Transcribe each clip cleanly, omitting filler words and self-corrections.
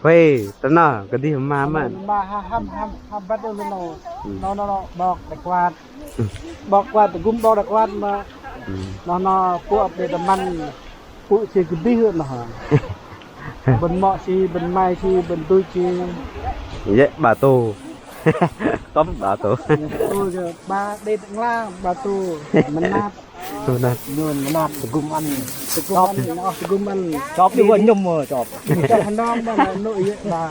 Weh, tenang, kedih mama. mà ham bắt được nó bọc đặc quạt bọc quạt từ gum bọc đặc quạt mà nó phụ để làm man phụ chỉ cái đi hơn hả bên mọ chi bên mai chi bên tôi chi Vậy bà tu. Có bà tu. tôi giờ ba đây tặng la bà tu mình nát Tu nè. luôn nát từ gum ăn nó từ gum ăn chọp đi quên nhung mà chọp chọp hắn non mà nội ấy bà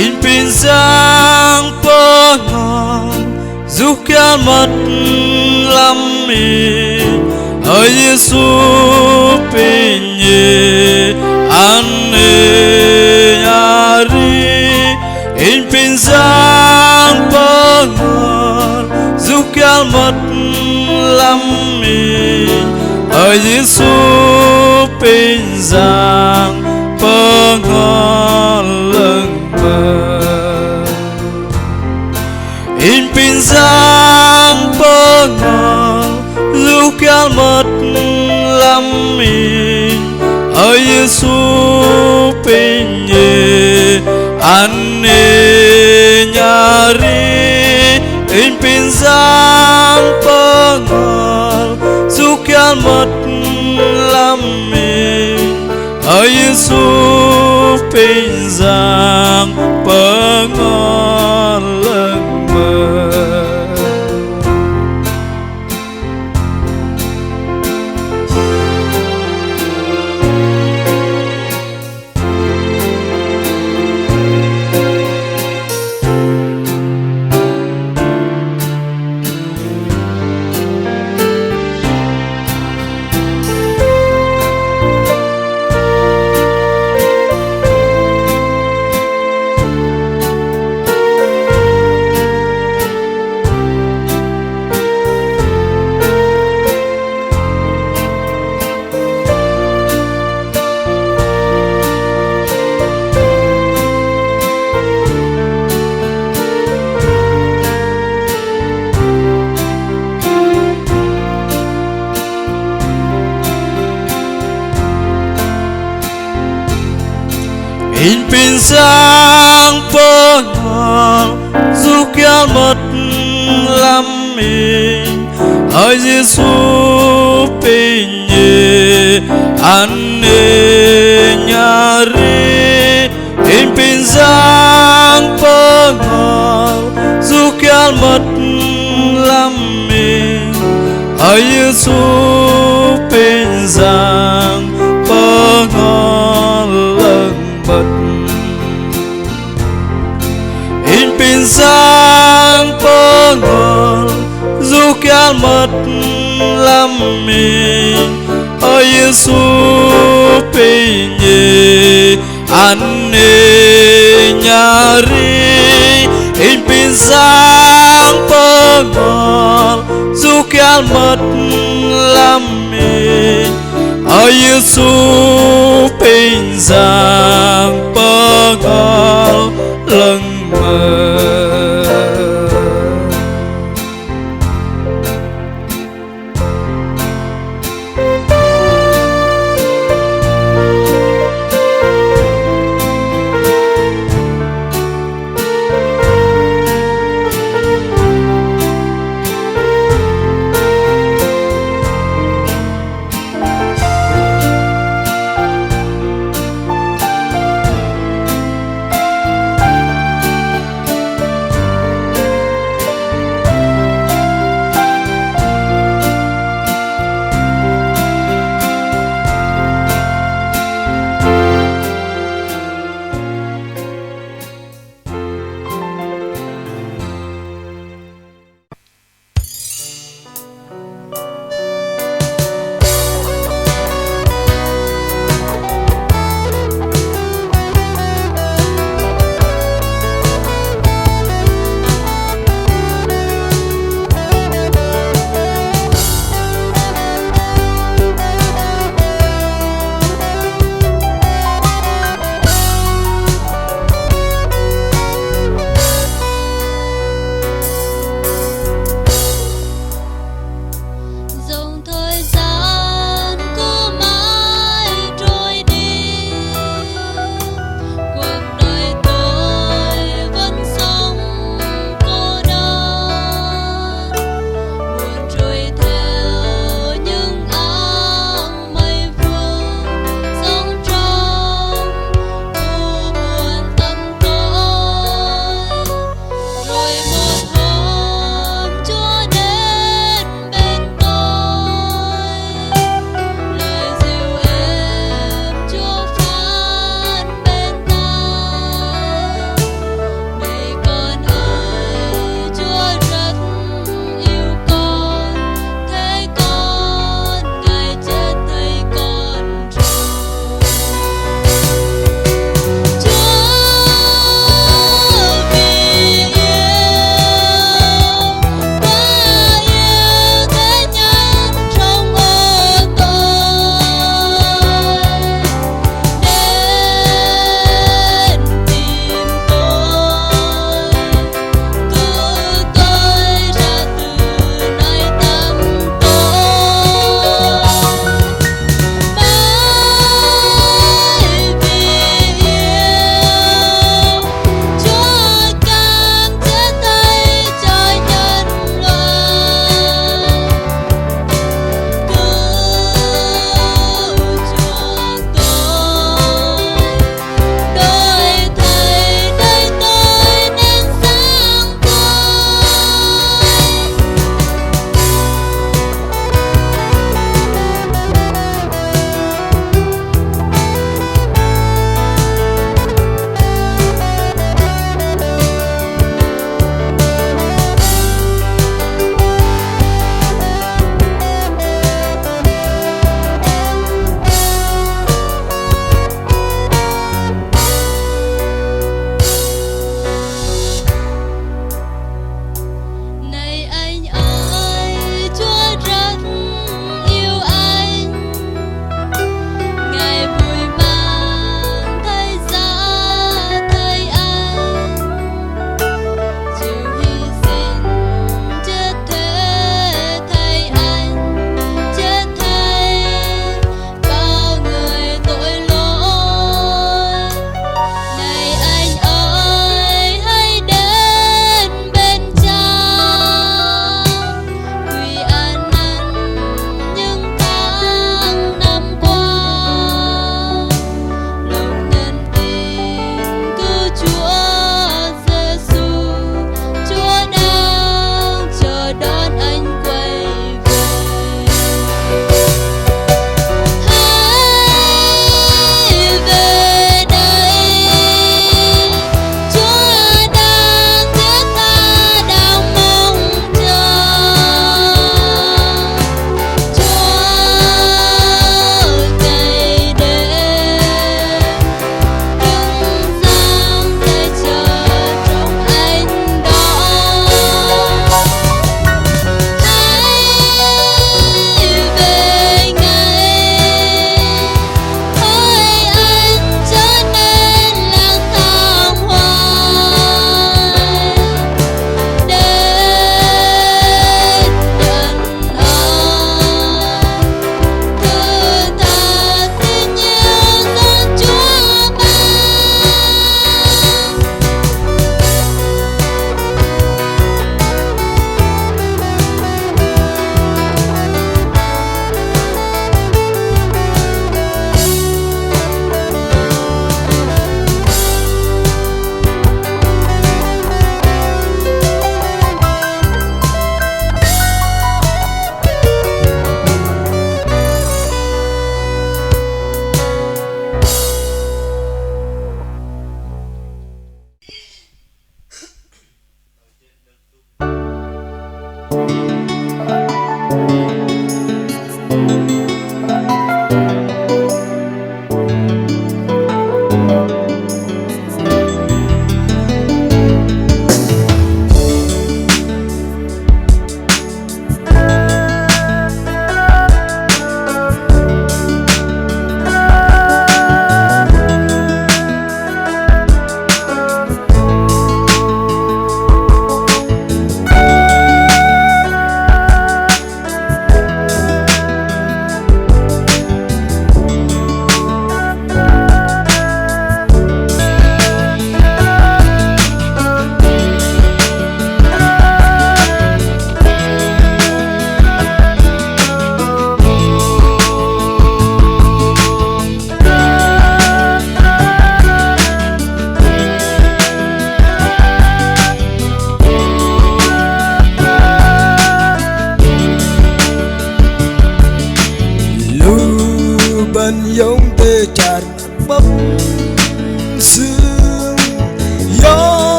in pin sang po ngon giúp kia mất lắm mình ở Giêsu pin nhé anh nhari in pin sang po ngon giúp kia mất lắm mình ở Giêsu pin sang po ngon lưng in pin sang po ngon dù kia mất lắm mình ở Giêsu pin nhé anh nhari in pin sang po ngon dù kia mất lắm mình ở Giêsu pin sang po ngon lưng mơ in pin sang po ngon dù kia mất lắm mình ở Giêsu pin nhé anh nhari in pin sang po ngon dù kia mất lắm mình ở Giêsu pin sang po ngon lưng in pin sang po ngon dù kia mất lắm mình ở Giêsu pin nhé anh nhari in pin sang po ngon dù kia mất lắm mình ở Giêsu pin sang po ngon lưng mơ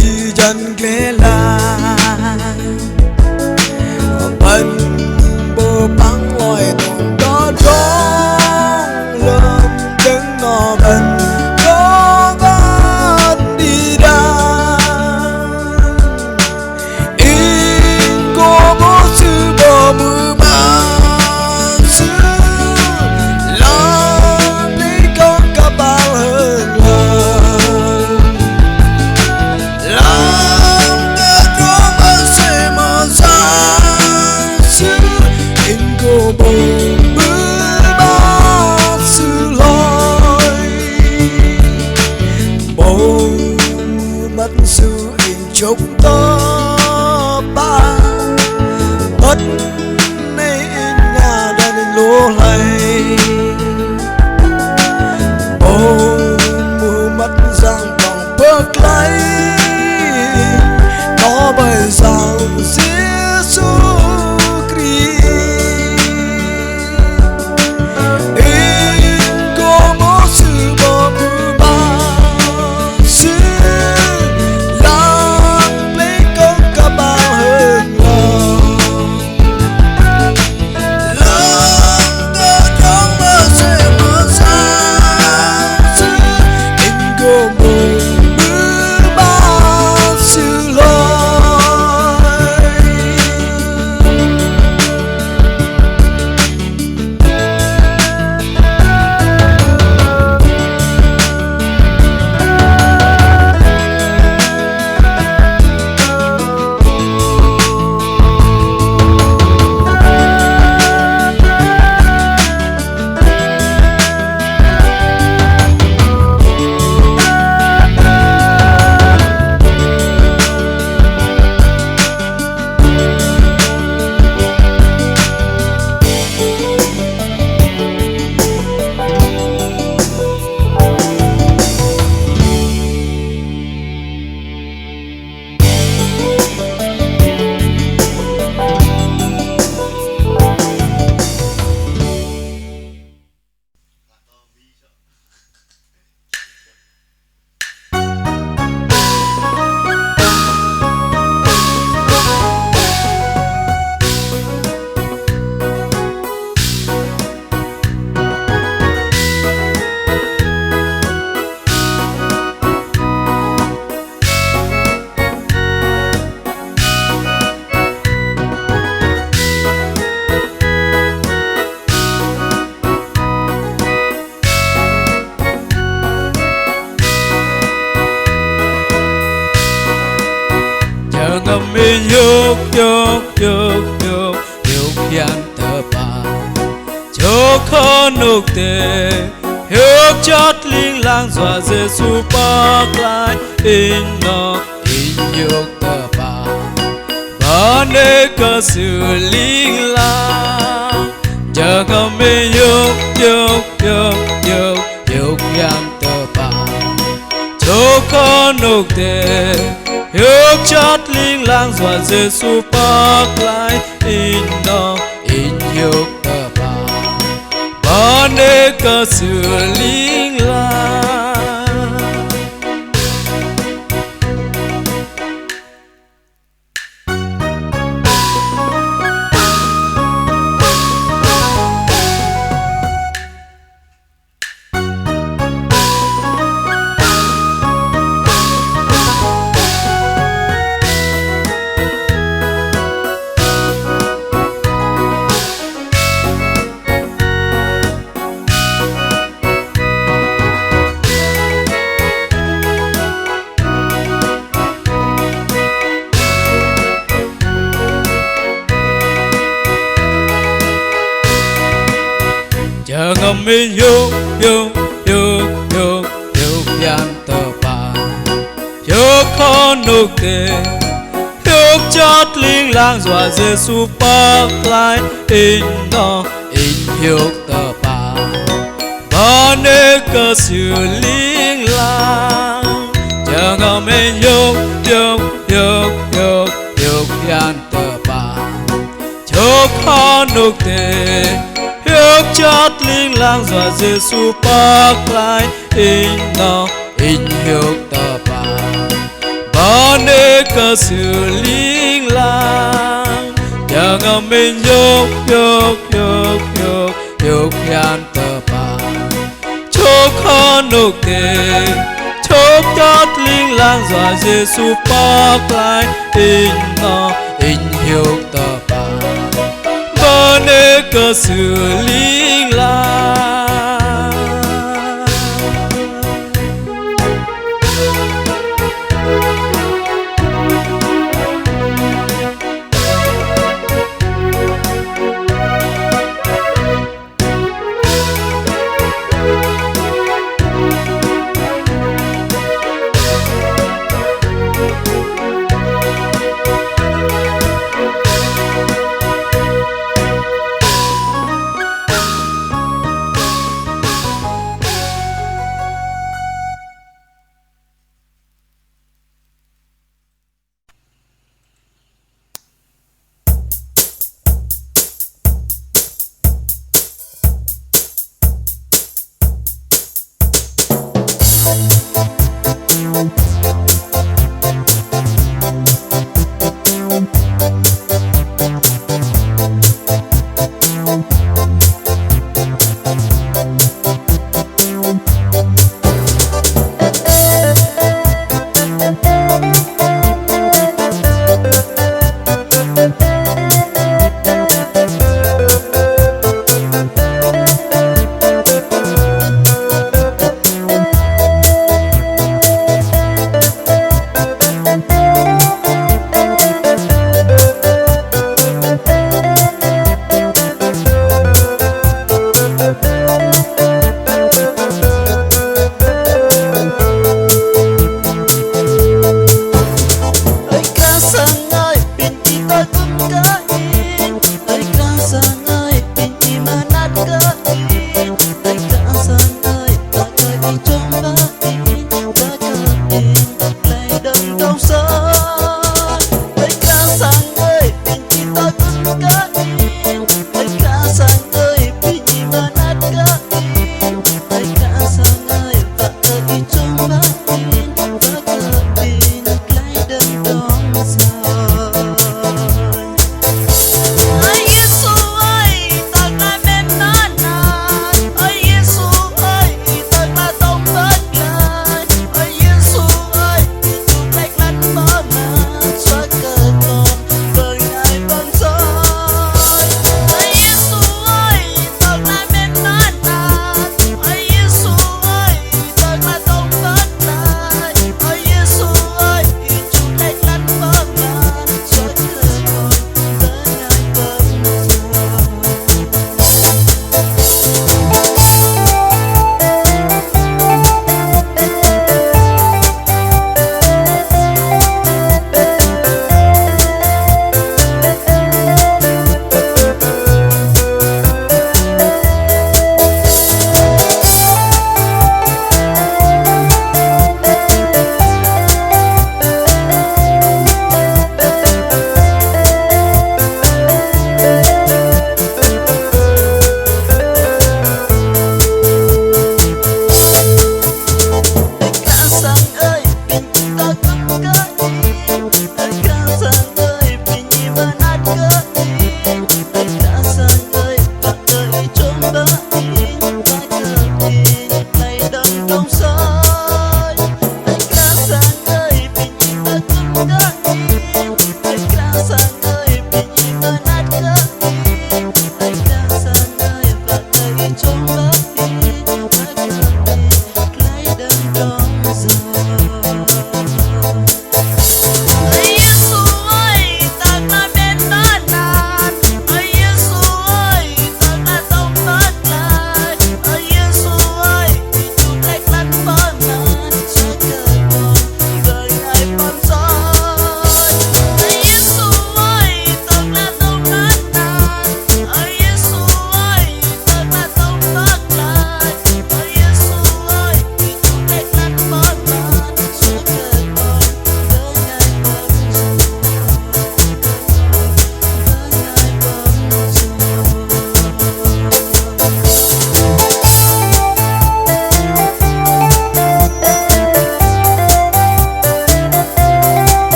chỉ chân ghé la bần bờ băng loài đồng đó rong lên đứng nọ bần có gan đi ra in có bó sư bò mưa mà sư làm đi con cả bao hơn lần làm để có mà sẽ mà ra sư in có bò mưa mà sư lối bầu mắt sư in chốc tơ ba bất nay in nhà đã nên lúa lầy bầu mưa mắt giang vòng bước lấy có bởi rằng Giêsu Christ in có một sự bỏ mưa ba sự làm lấy con cả bao hơn lòng ta trong mơ sẽ mở ra sự in có một mưa ba sự lối ngầm in yok yok yok yok yok yan tơ ba cho con nục tê yok chót linh lang dọa Giêsu bác lại in nó in yok tơ ba nê cơ sự linh lang chờ ngầm in yok yok yok yok yok yan tơ ba cho con nục tê yok chót linh lang dọa Giêsu bác lại in nó in yok tơ ba nê cơ sự linh lang chờ ngầm in yok yok yok yok yok yan tơ ba yok con nục tê yok chót linh lang dọa Giêsu bác lại in nó in yok tơ ba nê cơ sự linh lang chờ ngầm in yok yok yok yok yok yan tơ ba yok con nục tê yok chót linh lang dọa Giêsu bác lại in nó in yok tơ ba cơ sự linh lang giờ ngầm mình yok yok yok yok yok yan tờ bà chúc con nụ tê chúc chót linh lang dọa Giêsu bác lại in hiệu tờ bà bơ nê cơ sự linh lang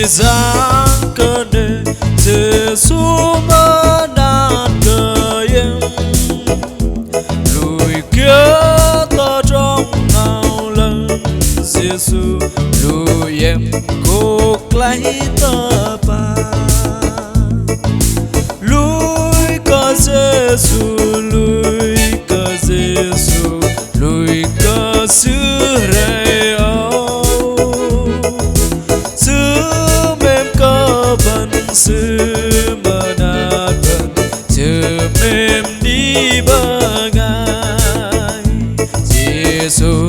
giang cơ đề Giêsu mơ đàn cờ em lùi kia ta trong nào lần Giêsu lùi em cô lấy ta ba lùi cả Giêsu lùi cả Giêsu lùi cả xứ rầy sư mà đã gần chờ em đi bờ ngai Giêsu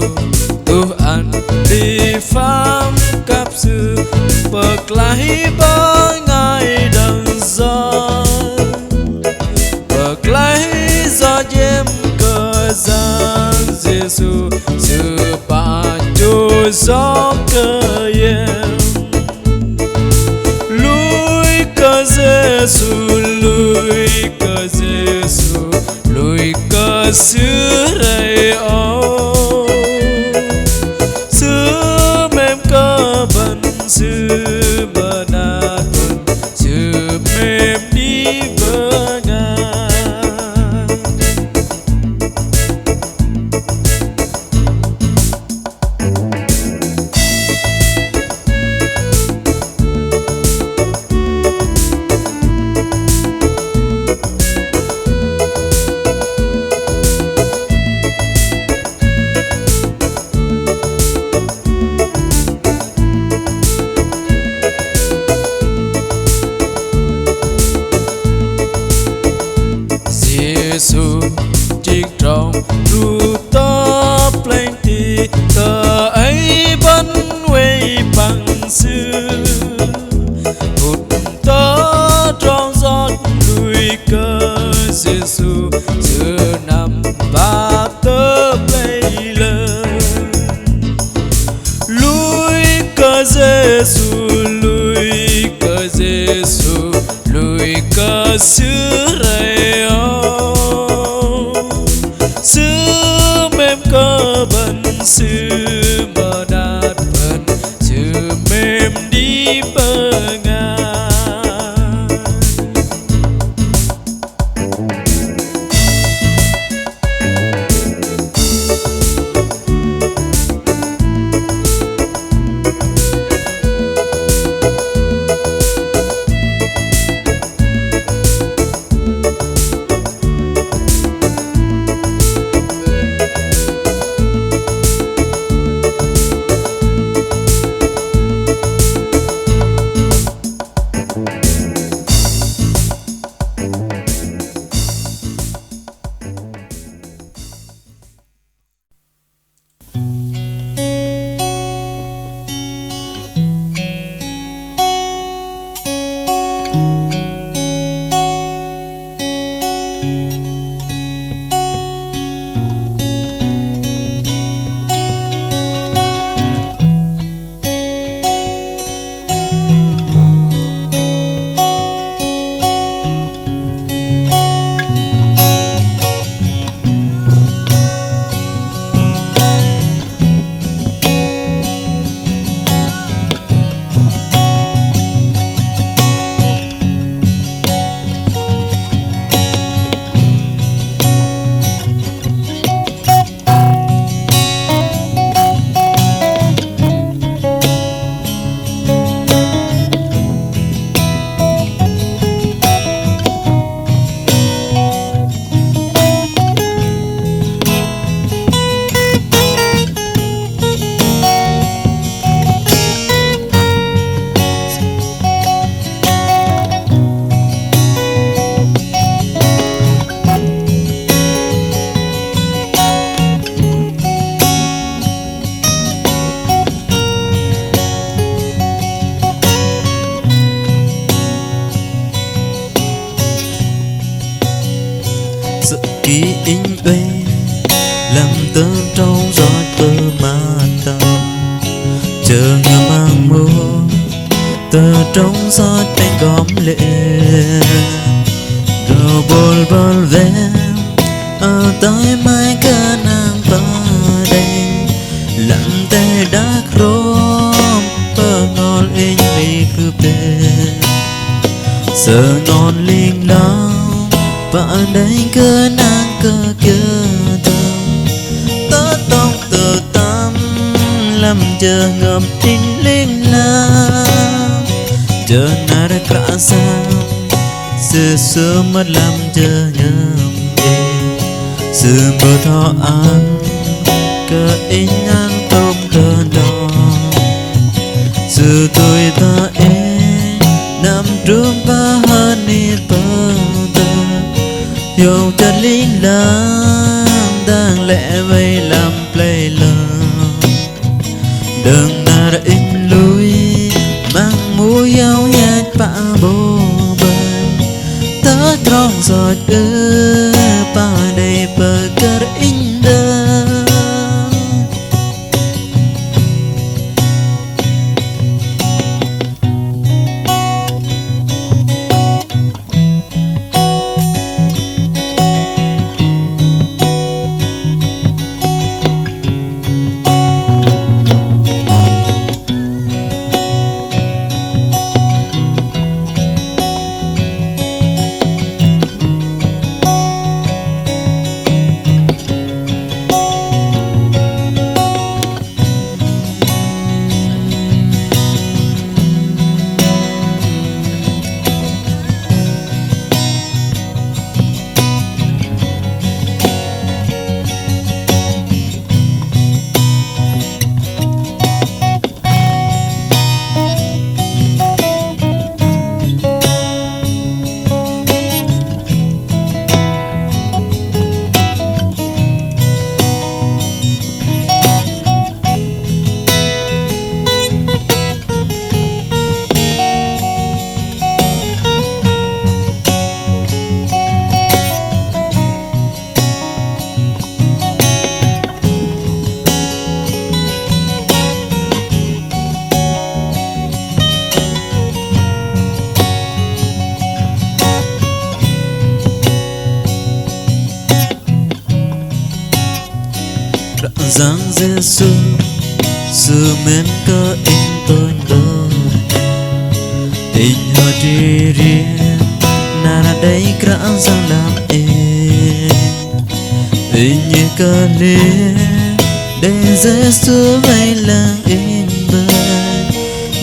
tu ăn đi phám cáp sư bậc lái bờ ngai đằng gió bậc lái gió dêm cờ giang Giêsu sư bà trôi gió cờ em Giêsu lùi cơ Giêsu lùi cơ xứ rầy ô xứ mềm cơ bần xứ bờ nát bần xứ mềm đi bờ ngang Giêsu chiếc trong ru tóc lên thì tờ ấy vẫn quay bằng xưa hụt tớ trong giọt lùi cơ Giêsu xưa nằm và tớ play lên lùi cơ Giêsu lùi cơ Giêsu lùi cơ xứ rầy xứ mềm cơ bần xứ mờ đạt bần xứ mềm đi bờ ngang ký in uê làm tơ trong gió tơ mà tao chờ nhà mang mưa tơ trong gió bên gom lệ rồi bồi bồi về ở tới mai cơ nàng ta đây lặng tê đá khrom bờ ngol in cây cứ về giờ non liên lao bạn đây cơ nàng cơ kia tớ tông từ tâm làm chờ ngầm tin liên lao chờ na đã cả sao xưa xưa mất làm chờ nhầm sự mơ thọ ăn cơ in ăn tôm cơ đỏ sự tôi ta nằm trung ba hơn đi bờ tơ dầu chân linh lam đang lẽ vây làm play love đừng na đã in lui mang mũi áo nhạt ba bồ bề tớ trong giọt ba đây bờ cơ in đơ Giang Giêsu sự men cơ in tôi đâu tình hơi tri riêng na đây cả giang làm tình như cơ liên để Giêsu vây lang in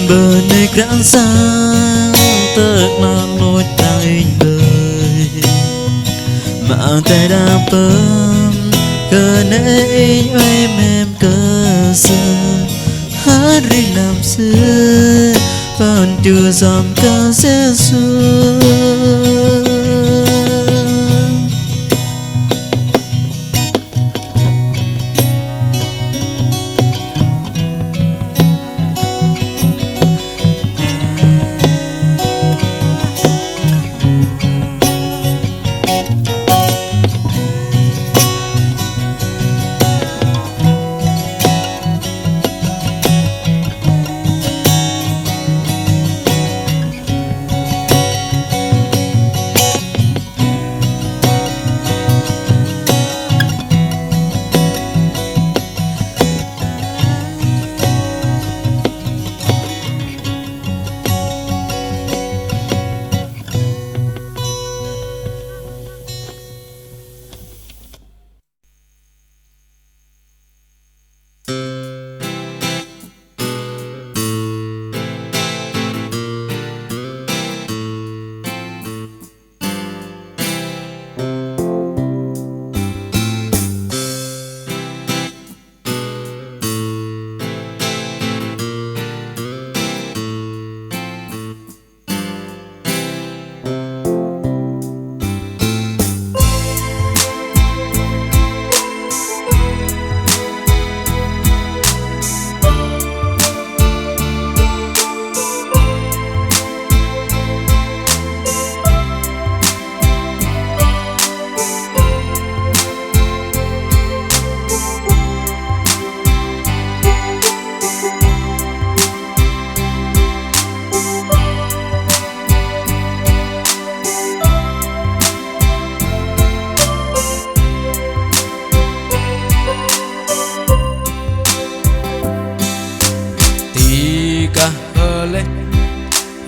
bờ này cả giang tơ non lối đang in bơi mà tay đang bơm cơ này ơi mềm cơ xưa hát ri làm xưa còn chưa dòm cơ sẽ xưa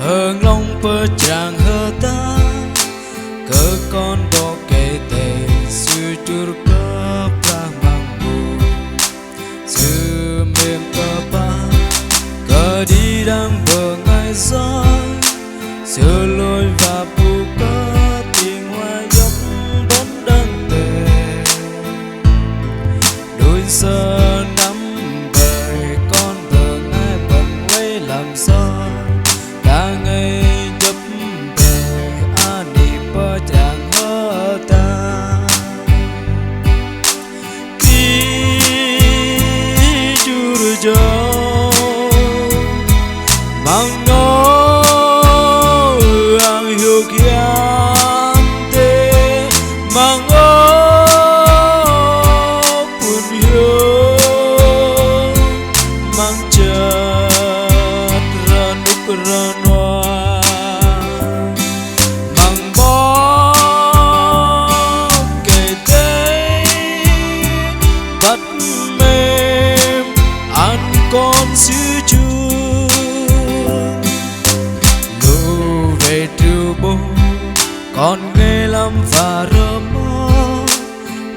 hờn long bơ chàng hơ ta cơ con đo kê tề sư chur cơ pra mang bu sư mềm cơ ba cơ đi đang bờ ngày gió sư lôi và bu cơ tình hoa dốc bóng đăng tề đôi sơ nắm bời con thờ ngay bận quay làm sao cả ngày chấp bề an đi bơ chàng hơ ta đi chur cho mang nó ang hiu kian te mang ô pun hiu mang chợt ra núc ra noa mang bó kề tay bắt mềm ăn con sứ chuông lù về trừ bố con nghe lắm và rơ mơ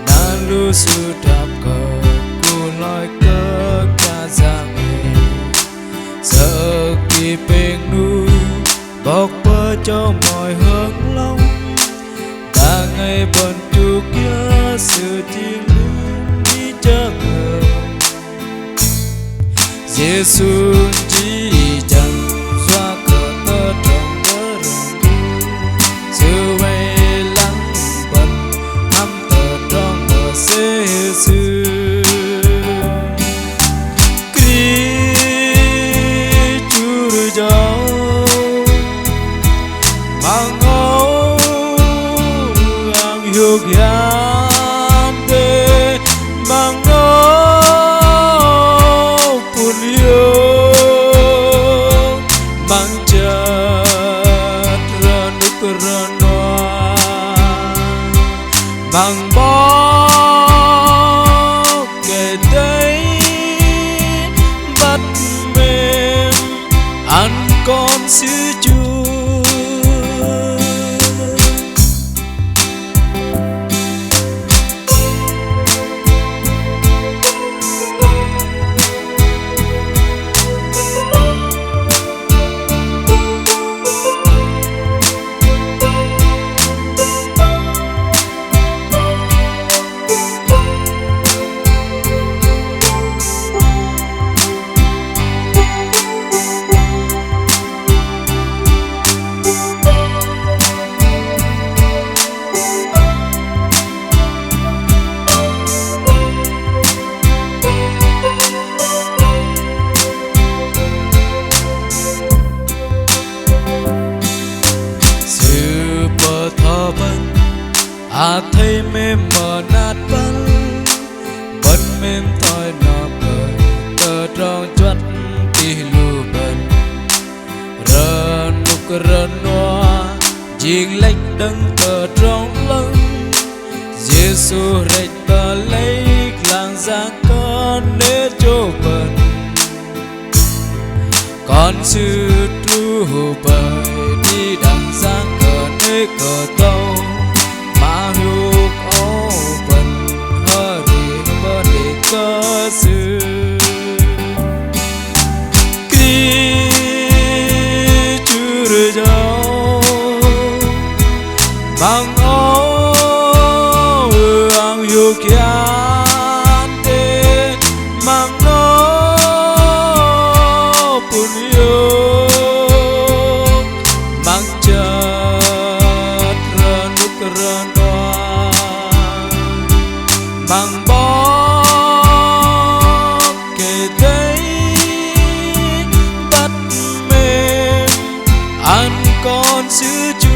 na lu sư đạp cờ cu loi cơ ca ra nghề sợ kỳ bên nu bọc bơ cho mọi hướng long ta ngày bận chu kia sự thiên lương đi chợ cờ Giêsu chỉ chẳng doa cờ tơ trong bơ rừng sư vây lắng bận hăm tờ trong bờ xê sư kri chur gió mang áo ang hiu kian te mang áo pun hiu mang chợt ra núc ra noa mang bó kề tay bắt mềm ăn con sứ chua à thấy mềm mờ nát bắn bấn mềm thôi nọ bờ tờ trong chuột tì lù bần rờ nục rờ noa chiếng lách đấng tờ trong lưng Giêsu rạch tờ lấy làng ra con nế chỗ bần con sư tru bời đi đằng ra cờ nế cờ tàu mà hưu ô bần hơ đi bơ đi cơ sư kri chur gió mang áo ang hiu kian te mang nó pun hiu mang chợt ra núc ra noa mang bó kề tay bắt mềm ăn con sứ chua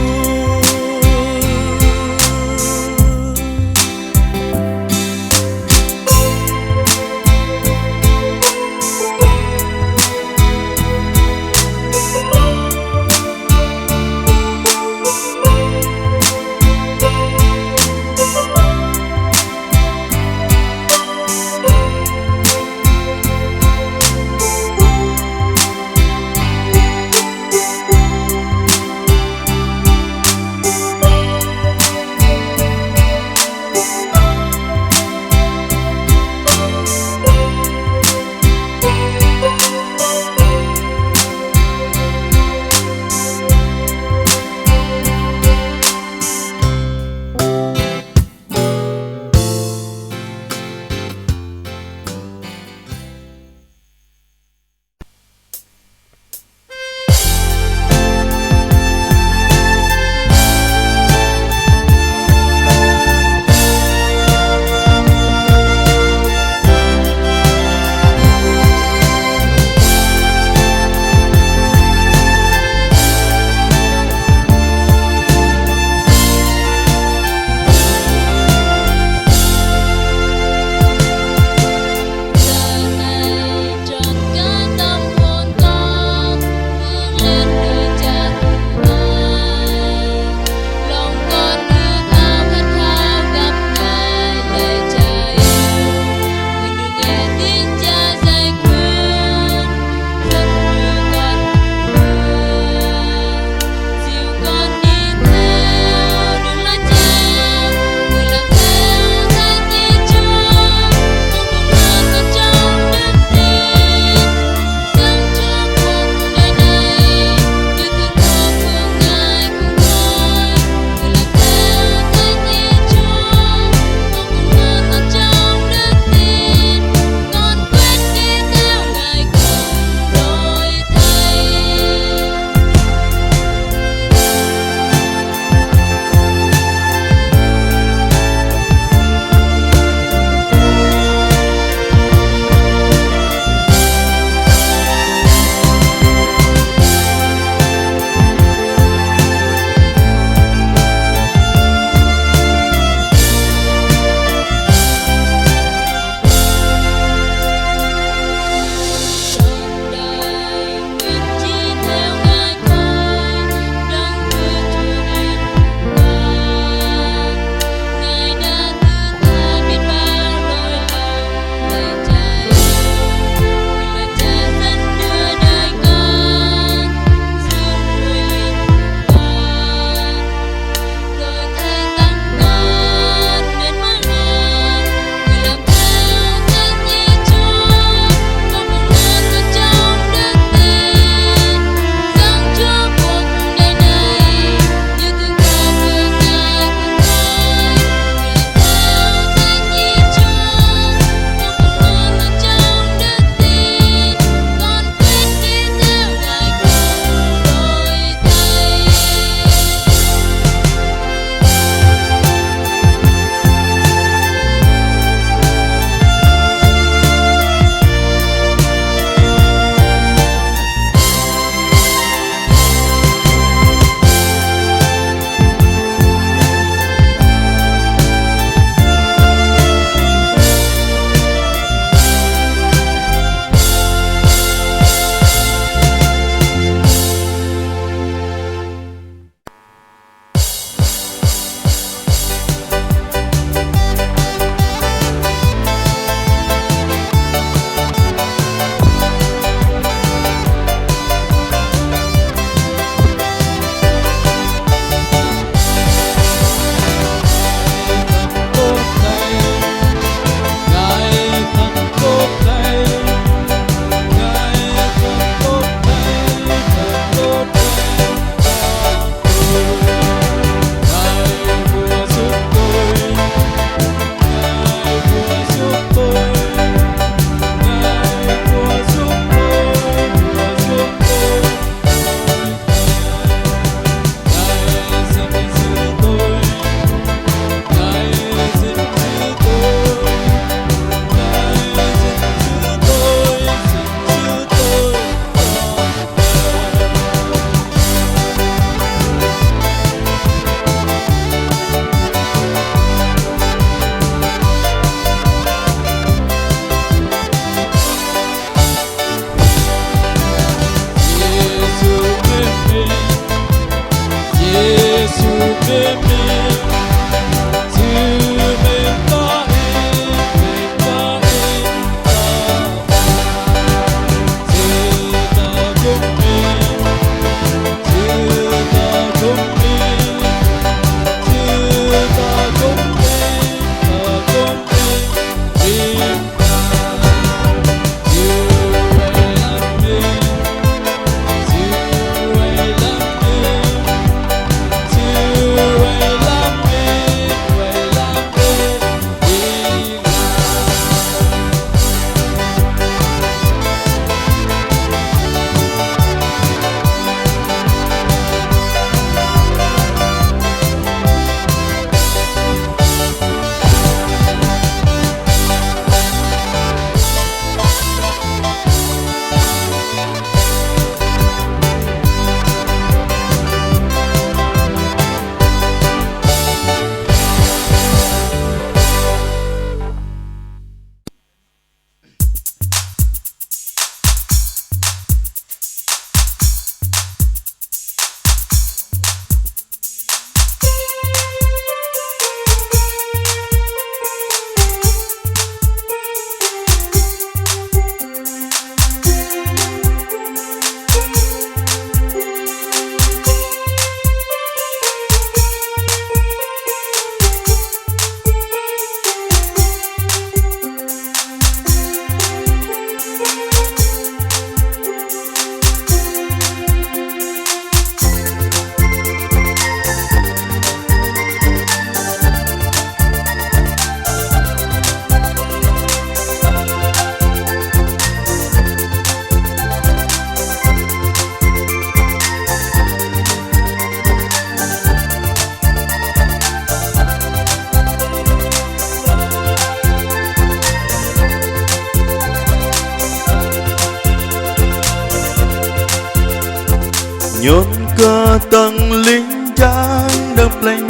nhốn cơ tầng lính trắng đập lên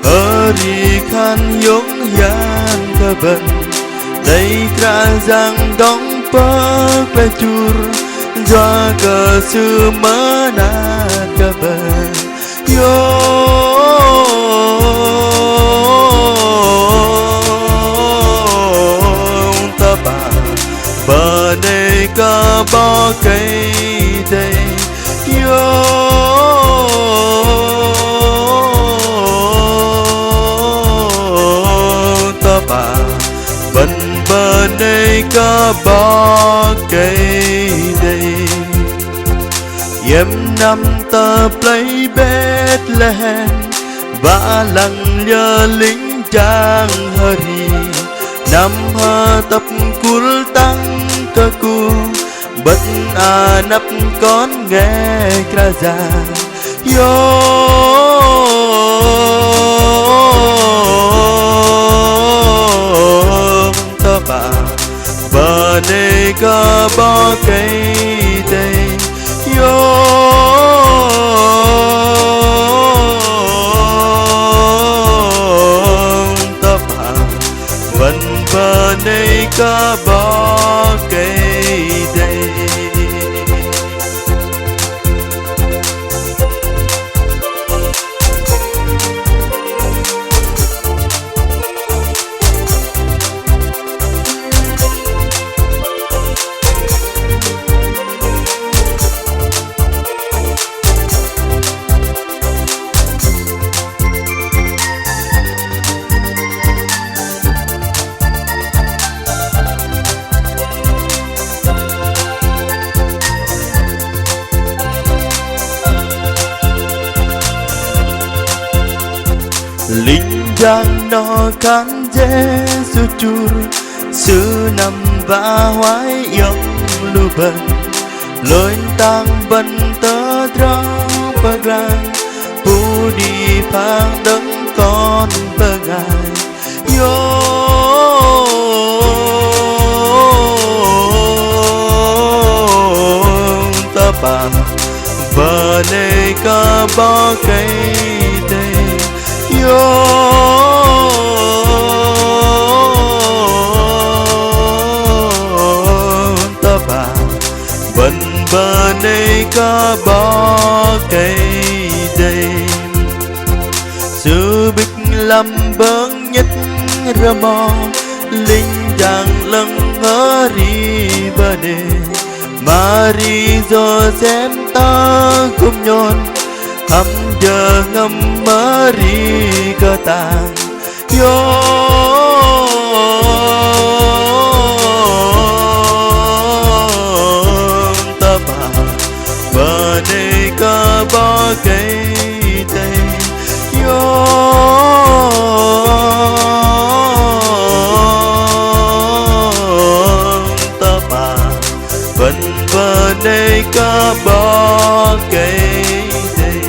hari khan yong yan cơ bần đây ra giang đóng bớt về chur doa cơ sư mơ na cơ bần yo ta bà bờ đây có bao cây đây yo ta bà bên bờ đây có bao cây đây yếm năm ta play Bethlehem và lăng nhờ lính trang hari năm ha tập cul tăng cơ cu bất a nắp con nghe ra già yo ta bà bờ đây có bao cây đây yo ta bà vẫn bờ đây có bao cây đây linh giang nó khán Giêsu chur sư nằm và hoái yong lu bần lối tang bần tơ trao bờ rang pu đi phang đấng con bờ ngài yo ta bà bờ này có bao cây đây yo ta bà bên bờ này có bao cây đây sư bích lâm bớn nhất ra mò linh giang lăng ở ri bờ đề Mari do xem ta cùng nhon hầm giờ ngâm Mari cơ tàng yo ta bà bờ đây có bao cây tây yo ta bà vẫn bờ đây có bao cây tây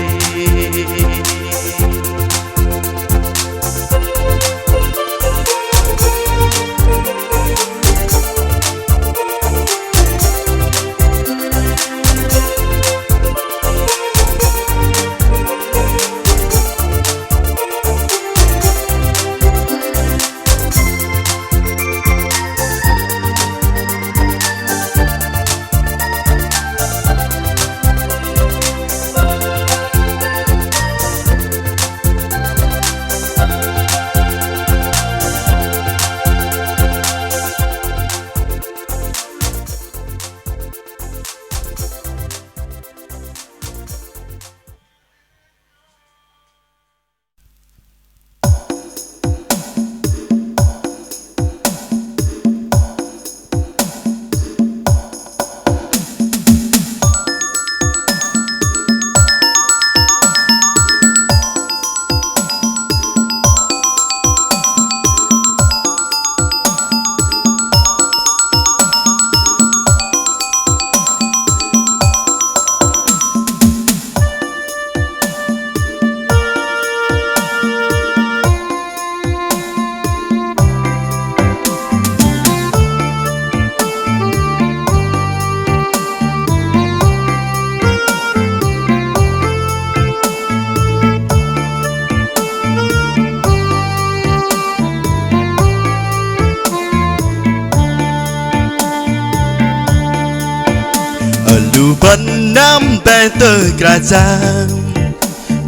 tay tơ cả giang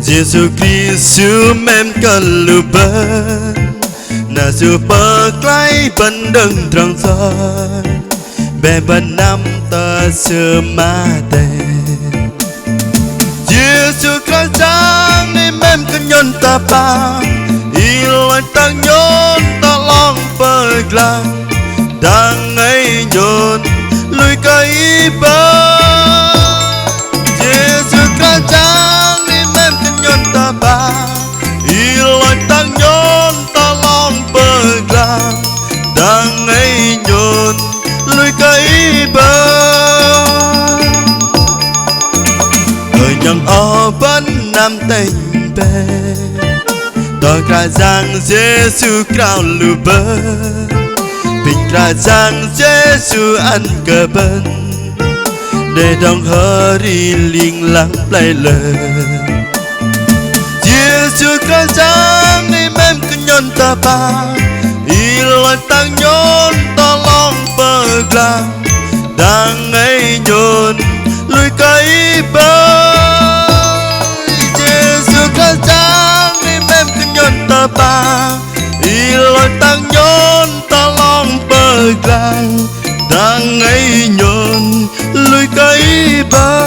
Giêsu Christu mem kaluban na su bơ klai ban đừng trăng soi bè ban năm ta sơ ma tê Giêsu Christ giang ni mem kan yon ta pa i loi tang yon ta long bơ glang đang ấy nhon lùi cây bơ Giêsu Christ giang ni mem kan yon ta pa i loi tang yon ta long bơ glang đang ấy nhon lùi cây bơ ở nhang ở vẫn nam tình bè tỏ cả giang Giêsu cao lù bơ bình cả giang Giêsu ăn cờ bân để đồng hơ đi liên lắng play lời Giêsu cả giang ni mem kan yon ta pa i loi tang yon ta long bơ glang đang ấy nhon lùi cây bơ Giêsu cả giang ni mem kan yon ta pa i loi tang yon ta long bơ glang đang ấy nhon lùi cây bơ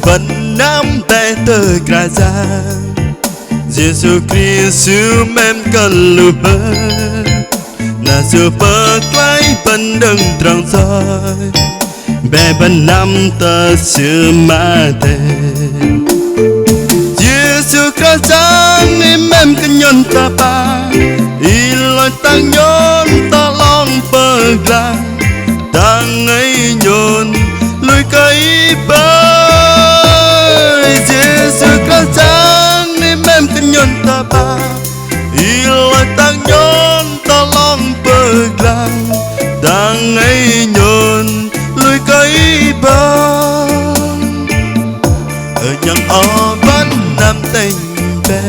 Ban năm tay tơ cả giang Giêsu Christu mem kaluban na su bơ klai ban đừng trăng soi bè ban năm ta sư ma tê Giêsu Christ giang ni mem kan yon ta pa i loi tang yon ta long bơ glang đang ấy nhon lùi cây bơ Giêsu Christ giang ni mem kan yon ta pa i loi tang yon ta long bơ glang đang ấy nhon lùi cây bơ ở nhang ở vẫn nam tình bè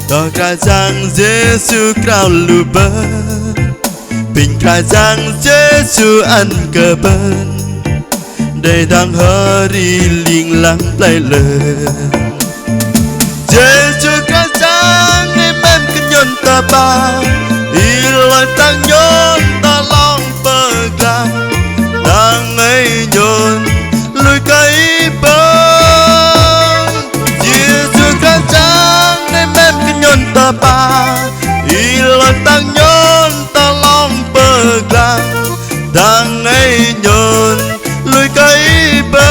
tỏ cả giang Giêsu cao lù bơ bình cả giang Giêsu ăn cờ bân để đang hơ đi liên lắng play lời Giêsu Christ giang ni mem kan yon ta pa i loi tang yon ta long bơ glang đang ấy nhon lùi cây bơ Giêsu Christ giang ni mem kan yon ta pa i loi tang yon ta long bơ glang đang ấy nhon lùi cây bơ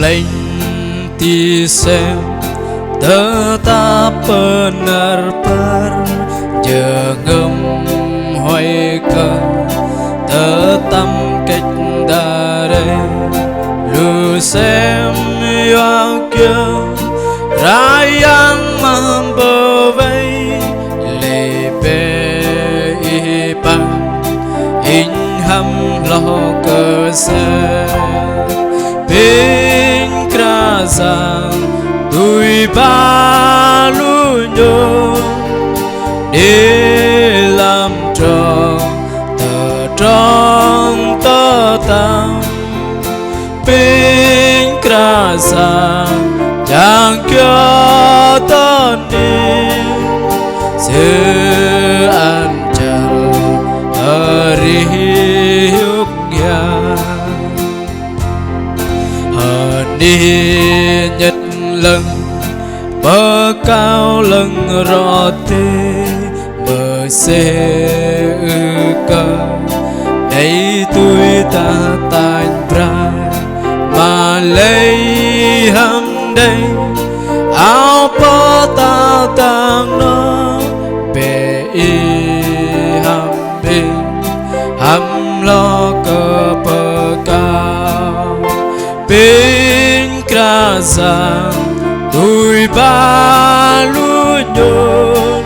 lain ti xem tetap benar berjengem hoy ke tetap cách dari lu xem yang kia rayang membawai lebe ipan in ham lo cơ se bên krasa tui ba lu nhô để làm tròn tờ trong tơ tam bên krasa chẳng kia tên đi sự an chào ở riêng nhà hờn đi nhất lần bờ cao lần rõ tê bờ xe cơ đây tôi ta tàn prai mà lấy hâm đây áo bó tao tàng nó bề y hâm bê hâm lo cơ bờ cao bên krasa tôi ba lu nhôn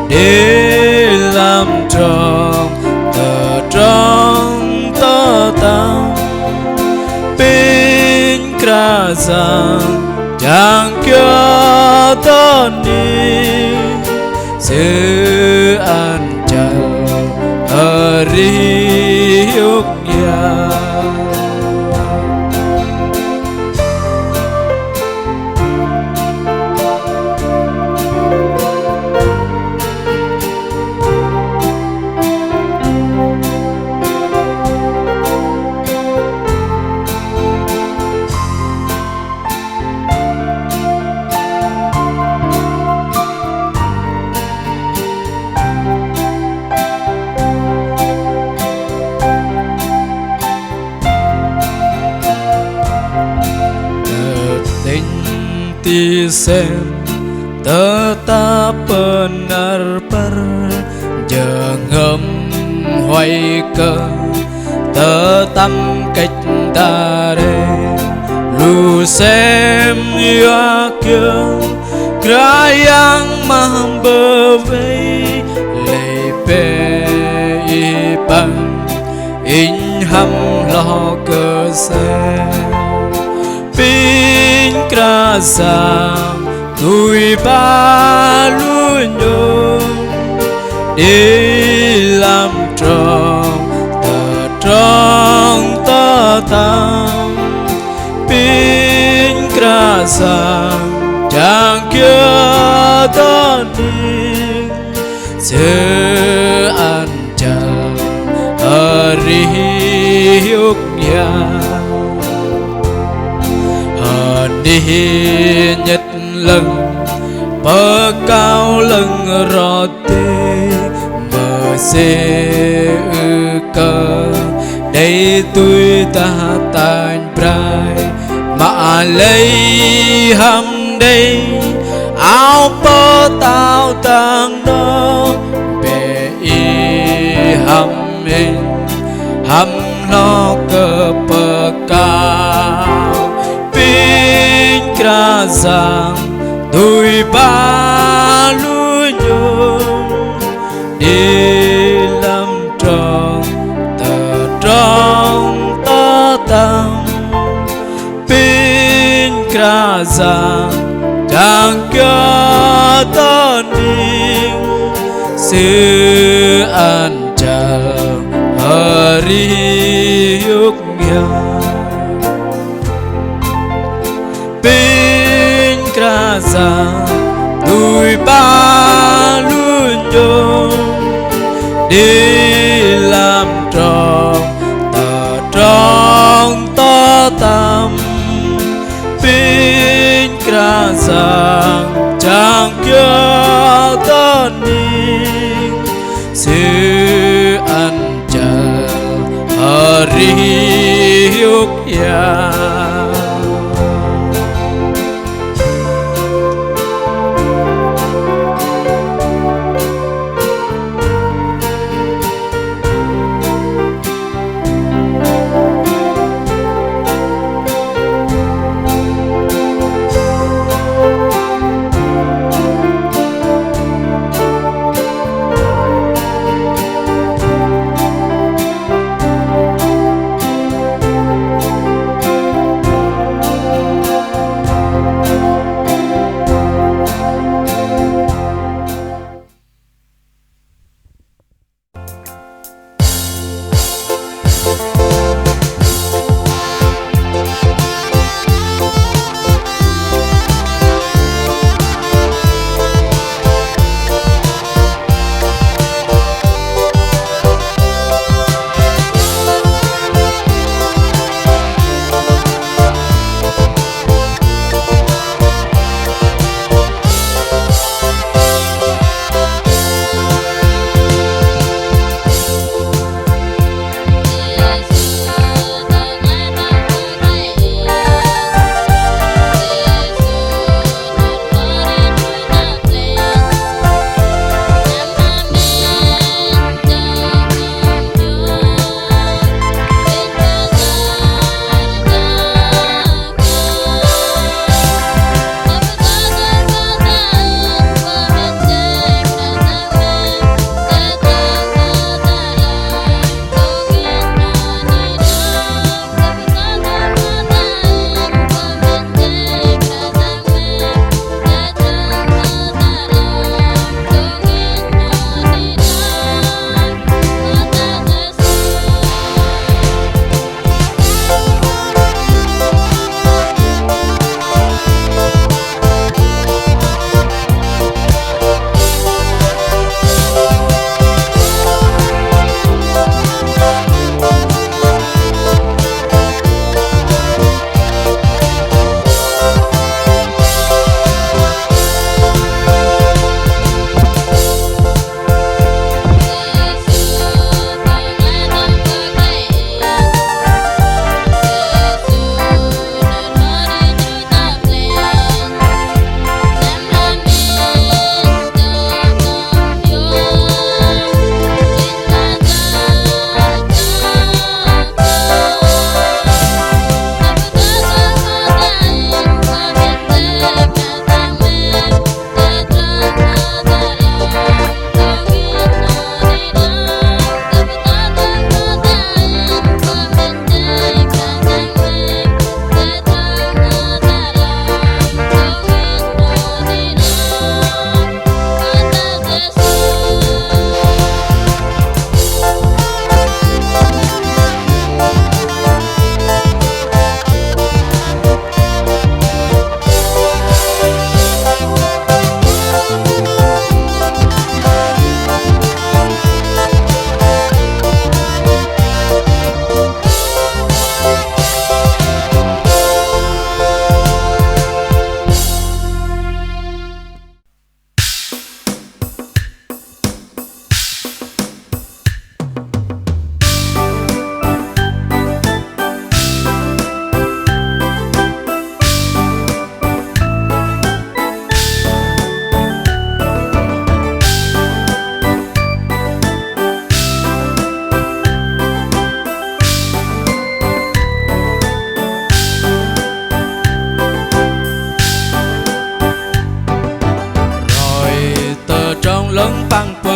để làm tròn tờ trong tơ tao bên krasa chẳng kia tên đi sự an chào ở riêng nhà ti xem tetap benar berjengem hoy ke tetap cách dari lu xem ya kia krayang membawai lebe ipan in ham lo cơ se bên krasa tôi ba lu nhô để làm tròn tờ trong tơ tam bên krasa chẳng kia tên đi sự an chào ở riêng nhà đi nhất lần bờ cao lần rõ tê mờ xe cơ đây tôi ta tàn prai mà lấy hâm đây áo bó tao tàng nó bề y hâm hình hâm lo cơ bờ cao krasa tôi ba lu nhôn đi làm tròn tờ trong tơ tam bên krasa chẳng kia tên đi sự an chào ở riêng nhà bên krasa tôi ba lu nhôn đi làm tròn tờ trong tơ tam bên krasa chẳng kia tên đi sự an chào ở riêng nhà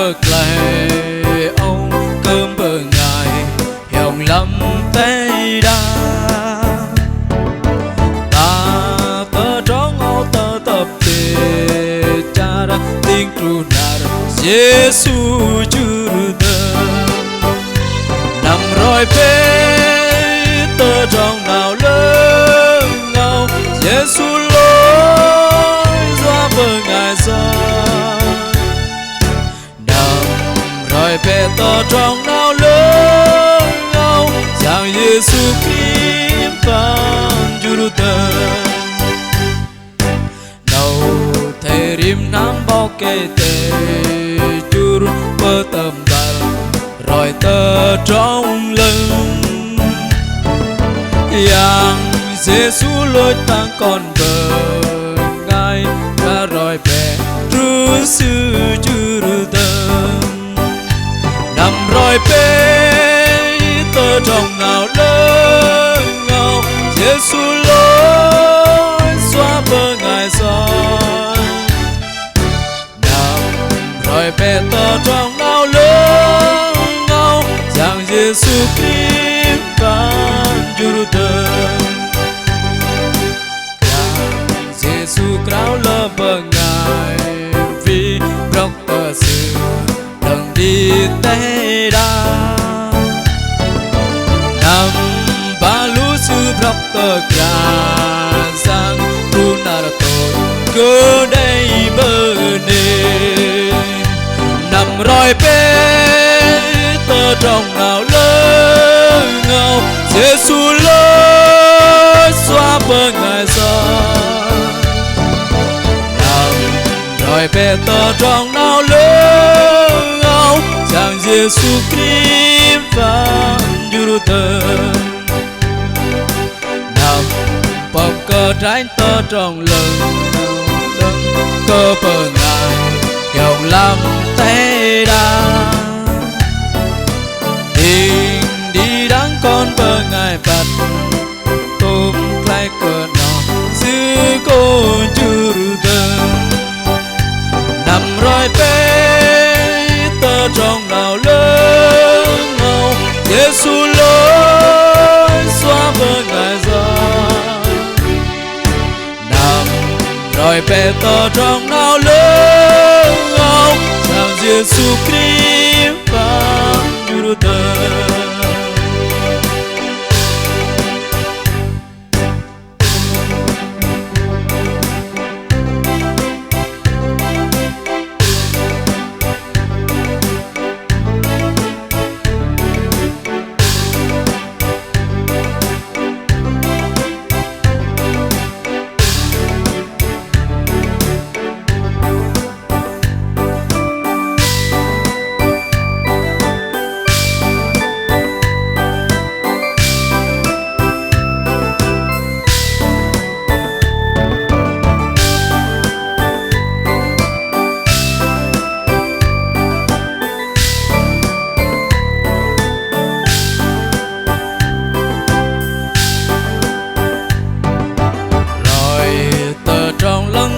bờ lệ ông cơm bờ ngài hồng lắm tay đa ta tơ trong ô tơ tập tê cha ra tiếng tru nar Giêsu chư tơ nằm rồi phê tơ trong nào lớn ngâu Giêsu lối doa bờ ngài giang nằm rồi phê tơ trong nào lớn ngâu giang Giêsu Kim phán chư tơ đầu thề rim nam bao kê tê chư bơ tầm bờ rồi tơ trong lưng yang Giêsu lối tăng con bờ ngài ra rồi về trứ sư chư tơ nằm rồi bê tơ trong nào lớn ngâu Giêsu lối xóa bờ ngài gió nằm rồi bê tơ trong nào lớn ngâu giang Giêsu Kim phán chư tơ Giêsu Christ lơ bờ ngài vì róc tơ sự đừng đi tê đa nằm ba lũ sư róc tơ cả giang tu nara tôi cứ đây bờ nề nằm rồi bê tơ trong nào lớn ngâu Giêsu lối xóa bờ ngài giang nằm rồi bê tơ trong nào lớn ngâu giang Giêsu Kim phán chư tơ nằm bọc cơ trái tơ trong lưng cơ bờ ngài dòng làm tay đa đi đáng con bờ ngài bật tôm lại cờ nọ giữ cô chư tơ nằm rồi bê tơ trong nào lớn ngâu Giêsu lối xóa bờ ngài giang nằm rồi bê tơ trong nào lớn ngâu giang Giêsu Kim phán chư tơ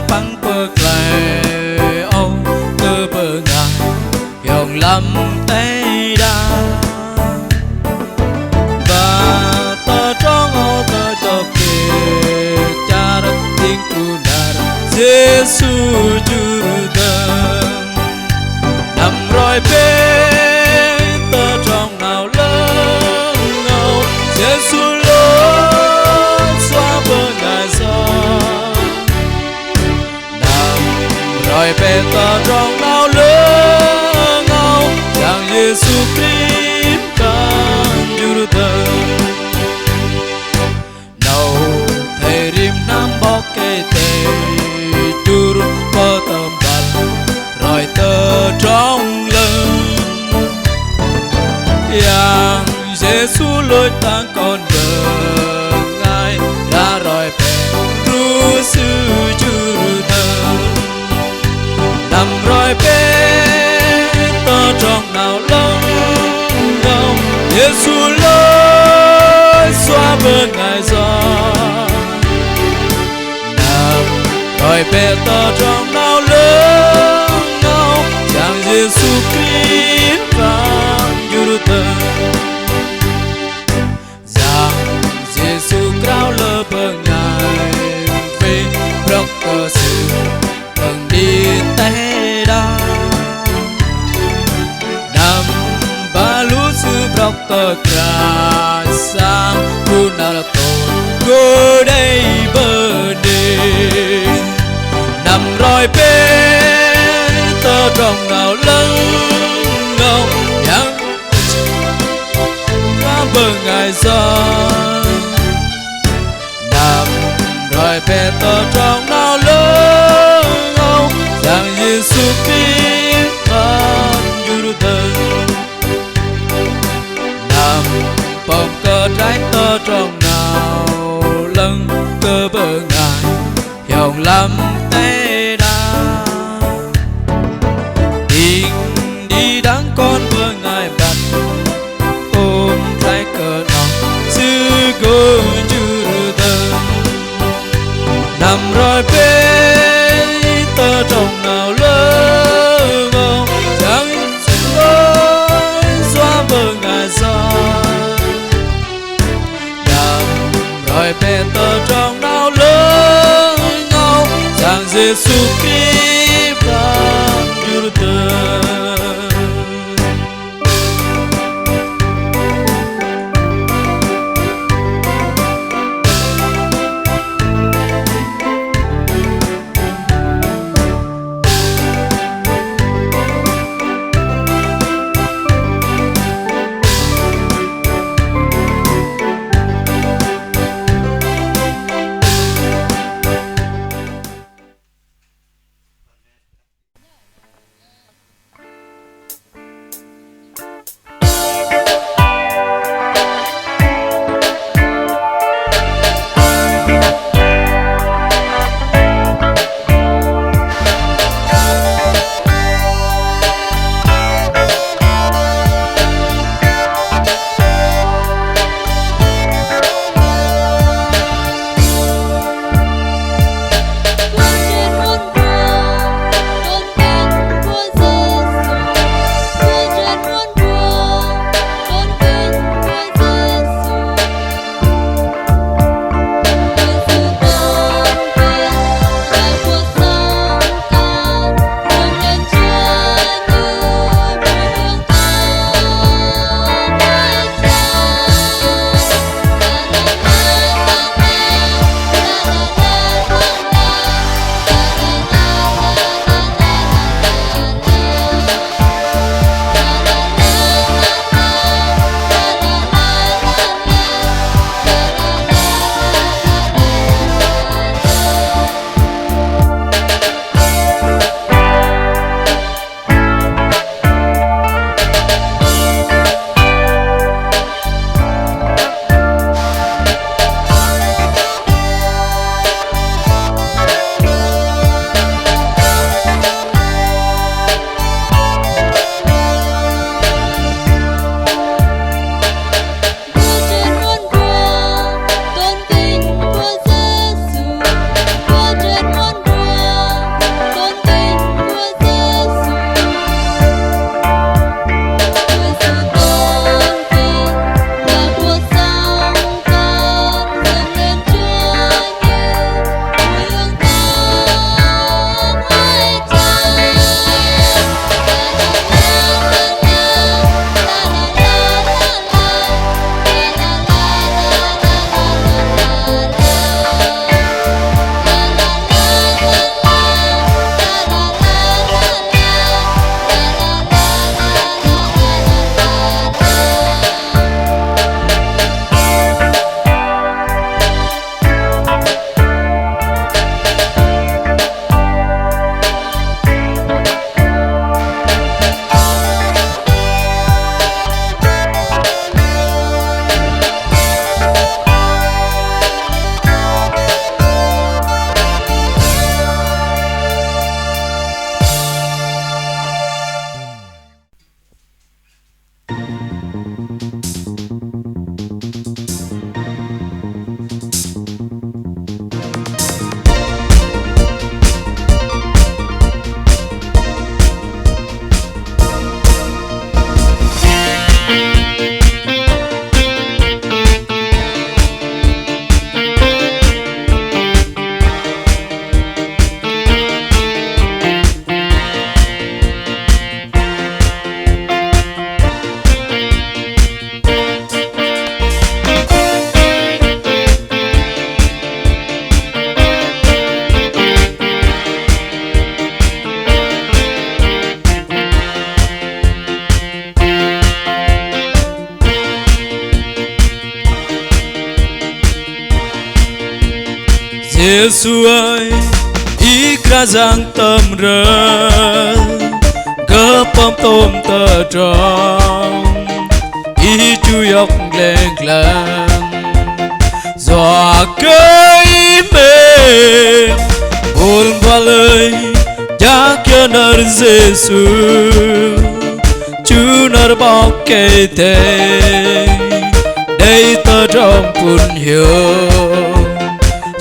băng bờ lệ ông cơ bờ ngài dòng lắm tay đa và tơ trong ô tơ tập kê cha đất tiếng tu nara Giêsu chư tơ nằm rồi bê tơ trong nào lớn ngâu Giêsu lối xóa bờ ngài giang rồi bê tơ trong nào lớn ngâu giang Giêsu Kim phán chư tơ đầu thề rim nam bó kê tê chư bơ tầm bật rồi tơ trong lưng yang Giêsu lối tăng con bờ ngài ra rồi bê ru sư chư tơ nằm rồi bê tơ trong nào lớn ngâu Giêsu lối xóa bờ ngài giang nằm rồi bê tơ trong nào lớn ngâu giang Giêsu tóc tơ cà sang cu nào là tội cô đây bờ đê nằm roi bên tơ trong nào lưng ngâu yang qua bờ ngày gió nằm roi bên tơ trong nào lưng ngâu rằng Giêsu biết ban Judah nằm bông cơ trái tơ trong nào lưng cơ bờ ngài dòng lắm tê đa tình đi đáng con bờ ngài đặt ôm trái cờ nòng sư cô Judah nằm rồi bên tơ trong nào lơ ngâu Giêsu ơi ý ra giang tâm rơ gỡ bom tôm tơ tròn ý chu yọc lên làng dọa cây mềm buồn qua lời giá kia nở Giêsu chú nở bọc cây tê đây tơ trong buồn hiểu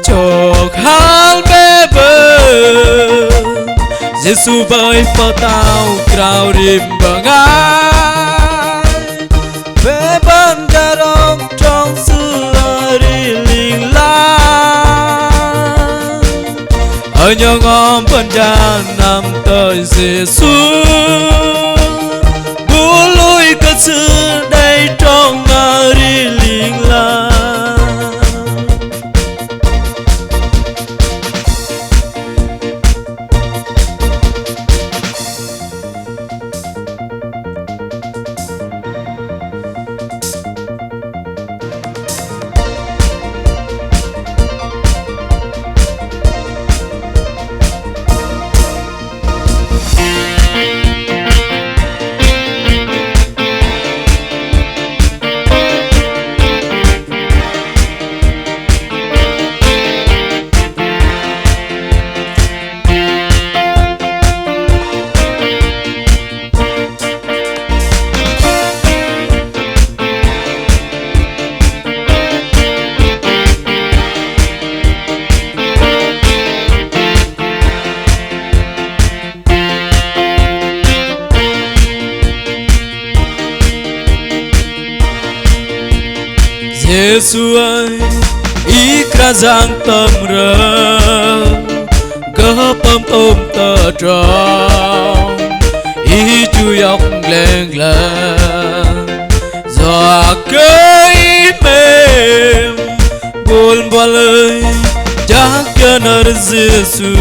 chọc hal bê bơ Giêsu với phơ tao krao rim bằng ai bê bân ra đông trong xưa đi linh la ở nhau ngon bân ra nằm tới Giêsu bố lối cất xứ đây trong đi linh la Giêsu ơi ý ra giang tâm rơ gỡ bom tôm tơ tròn ý chu yọc lên làng dọa cây mềm buồn qua lời giá kia nở Giêsu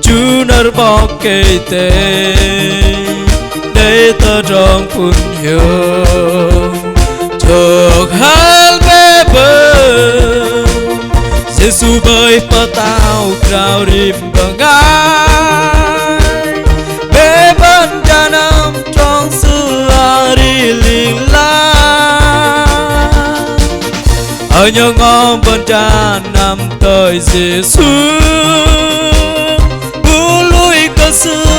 chú nở bọc cây tê đây tơ trong phun hiểu chọc hal bê bơ Giêsu với phơ tao krao rim bằng ai bê bân ra nằm trong xưa đi linh la ở nhau ngon bân ra nằm tới Giêsu bố lối cất xứ